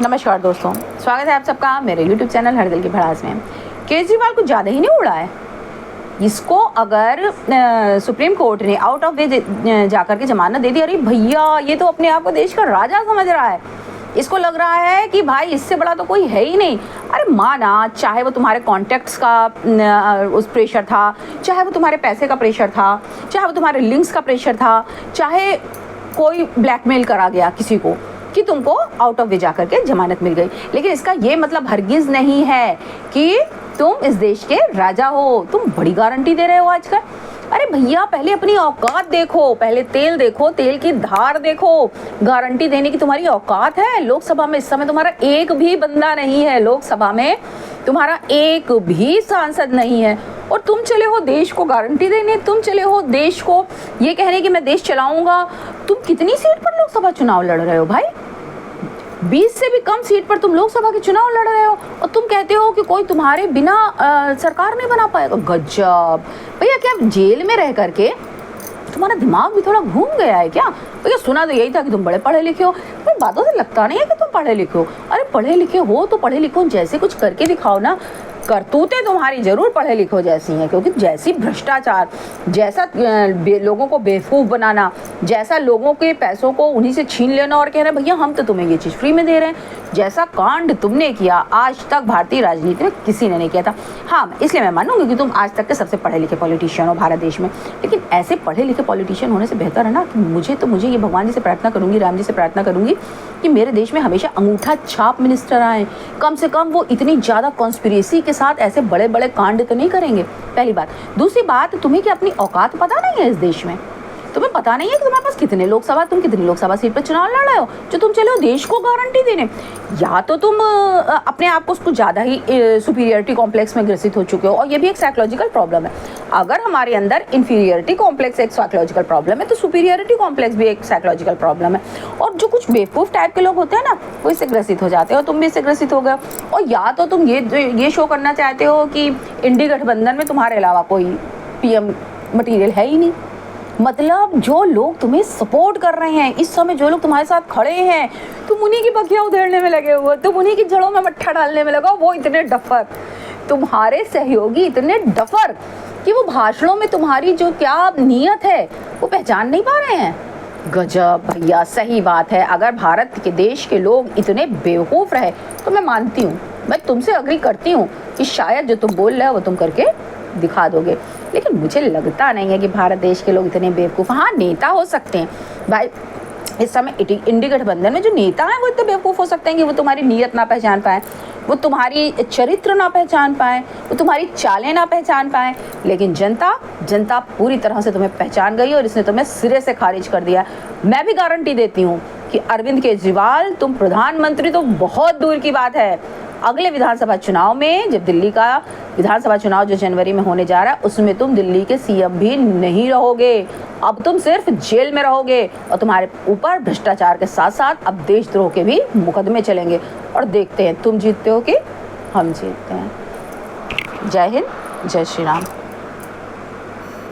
नमस्कार दोस्तों, स्वागत है आप सबका मेरे YouTube चैनल हर दिल की भड़ास में। केजरीवाल कुछ ज़्यादा ही नहीं उड़ा है। इसको अगर सुप्रीम कोर्ट ने आउट ऑफ वे जाकर के जमानत दे दी, अरे भैया ये तो अपने आप को देश का राजा समझ रहा है। इसको लग रहा है कि भाई इससे बड़ा तो कोई है ही नहीं। अरे माना, चाहे वो तुम्हारे कॉन्टैक्ट्स का उस प्रेशर था, चाहे वो तुम्हारे पैसे का प्रेशर था, चाहे वो तुम्हारे लिंक्स का प्रेशर था, चाहे कोई ब्लैकमेल करा गया किसी को कि तुमको आउट ऑफ वे जाकर के जमानत मिल गई, लेकिन इसका ये मतलब हरगिज़ नहीं है कि तुम इस देश के राजा हो। तुम बड़ी गारंटी दे रहे हो आजकल। अरे भैया पहले अपनी औकात देखो, पहले तेल देखो, तेल की धार देखो। गारंटी देने की तुम्हारी औकात है? लोकसभा में इस समय तुम्हारा एक भी बंदा नहीं है, लोकसभा में तुम्हारा एक भी सांसद नहीं है, और तुम चले हो देश को गारंटी देने, तुम चले हो देश को ये कहने कि मैं देश चलाऊंगा। तुम कितनी सीट पर लोकसभा चुनाव लड़ रहे हो भाई? 20 से भी कम सीट पर तुम लोकसभा के चुनाव लड़ रहे हो, और तुम कहते हो कि कोई तुम्हारे बिना सरकार नहीं बना पाएगा। गजब भैया, क्या जेल में रह करके तुम्हारा दिमाग भी थोड़ा घूम गया है क्या? भैया सुना तो यही था कि तुम बड़े पढ़े लिखे हो, पर बातों से लगता नहीं है कि तुम पढ़े लिखे हो। अरे पढ़े लिखे हो तो पढ़े लिखे हो जैसे कुछ करके दिखाओ ना। करतूतें तुम्हारी जरूर पढ़े लिखो जैसी हैं, क्योंकि जैसी भ्रष्टाचार, जैसा लोगों को बेवकूफ़ बनाना, जैसा लोगों के पैसों को उन्हीं से छीन लेना और कह रहे भैया हम तो तुम्हें ये चीज़ फ्री में दे रहे हैं, जैसा कांड तुमने किया आज तक भारतीय राजनीति में किसी ने नहीं किया था। हाँ, इसलिए मैं मानूंगी कि तुम आज तक के सबसे पढ़े लिखे पॉलिटिशियन हो भारत देश में, लेकिन ऐसे पढ़े लिखे पॉलिटिशियन होने से बेहतर है ना कि मुझे ये भगवान जी से प्रार्थना करूंगी, राम जी से प्रार्थना करूंगी कि मेरे देश में हमेशा अंगूठा छाप मिनिस्टर आए। कम से कम वो इतनी ज़्यादा कॉन्स्पिरेसी के साथ ऐसे बड़े बड़े कांड तो नहीं करेंगे, पहली बात। दूसरी बात, तुम्हें क्या अपनी औकात पता नहीं है इस देश में? तुम्हें पता नहीं है कि तुम्हारे पास तुम कितनी लोकसभा सीट पर चुनाव लड़ रहे हो जो तुम चले हो देश को गारंटी देने? या तो तुम अपने आप को उसको ज़्यादा ही सुपीरियरिटी कॉम्प्लेक्स में ग्रसित हो चुके हो, और ये भी एक साइकोलॉजिकल प्रॉब्लम है। अगर हमारे अंदर इन्फीरियरिटी कॉम्प्लेक्स एक साइकोलॉजिकल प्रॉब्लम है, तो सुपीरियरिटी कॉम्प्लेक्स भी एक साइकोलॉजिकल प्रॉब्लम है। और जो कुछ बेवकूफ़ टाइप के लोग होते हैं ना, वो इससे ग्रसित हो जाते हो, तुम भी इससे ग्रसित हो गए। और या तो तुम ये शो करना चाहते हो कि इंडी गठबंधन में तुम्हारे अलावा कोई पीएम मटीरियल है ही नहीं। मतलब जो लोग तुम्हें सपोर्ट कर रहे हैं इस समय, जो लोग तुम्हारे साथ खड़े हैं, तुम उन्हीं की बखिया उधेड़ने में लगे हुए, तुम उन्हीं की जड़ों में मट्ठा डालने में लगा। वो इतने डफर, तुम्हारे सहयोगी इतने डफर कि वो भाषणों में तुम्हारी जो क्या नीयत है वो पहचान नहीं पा रहे हैं। गजब भैया, सही बात है। अगर भारत के देश के लोग इतने बेवकूफ़ रहे तो मैं मानती हूँ, मैं तुमसे अग्री करती हूँ कि शायद जो तुम बोल रहे हो वो तुम करके दिखा दोगे, लेकिन मुझे लगता नहीं है कि भारत देश के लोग इतने बेवकूफ़। हाँ, नेता हो सकते हैं भाई, इस समय इंडी गठबंधन में जो नेता हैं वो इतने बेवकूफ़ हो सकते हैं कि वो तुम्हारी नीयत ना पहचान पाएँ, वो तुम्हारी चरित्र ना पहचान पाएँ, वो तुम्हारी चालें ना पहचान पाएँ, लेकिन जनता पूरी तरह से तुम्हें पहचान गई और इसने तुम्हें सिरे से खारिज कर दिया। मैं भी गारंटी देती हूँ कि अरविंद केजरीवाल तुम प्रधानमंत्री तो बहुत दूर की बात है, अगले विधानसभा चुनाव में, जब दिल्ली का विधानसभा चुनाव जो जनवरी में होने जा रहा है, उसमें तुम दिल्ली के सीएम भी नहीं रहोगे। अब तुम सिर्फ जेल में रहोगे, और तुम्हारे ऊपर भ्रष्टाचार के साथ साथ अब देशद्रोह के भी मुकदमे चलेंगे। और देखते हैं तुम जीतते हो कि हम जीतते हैं। जय हिंद, जय श्री राम।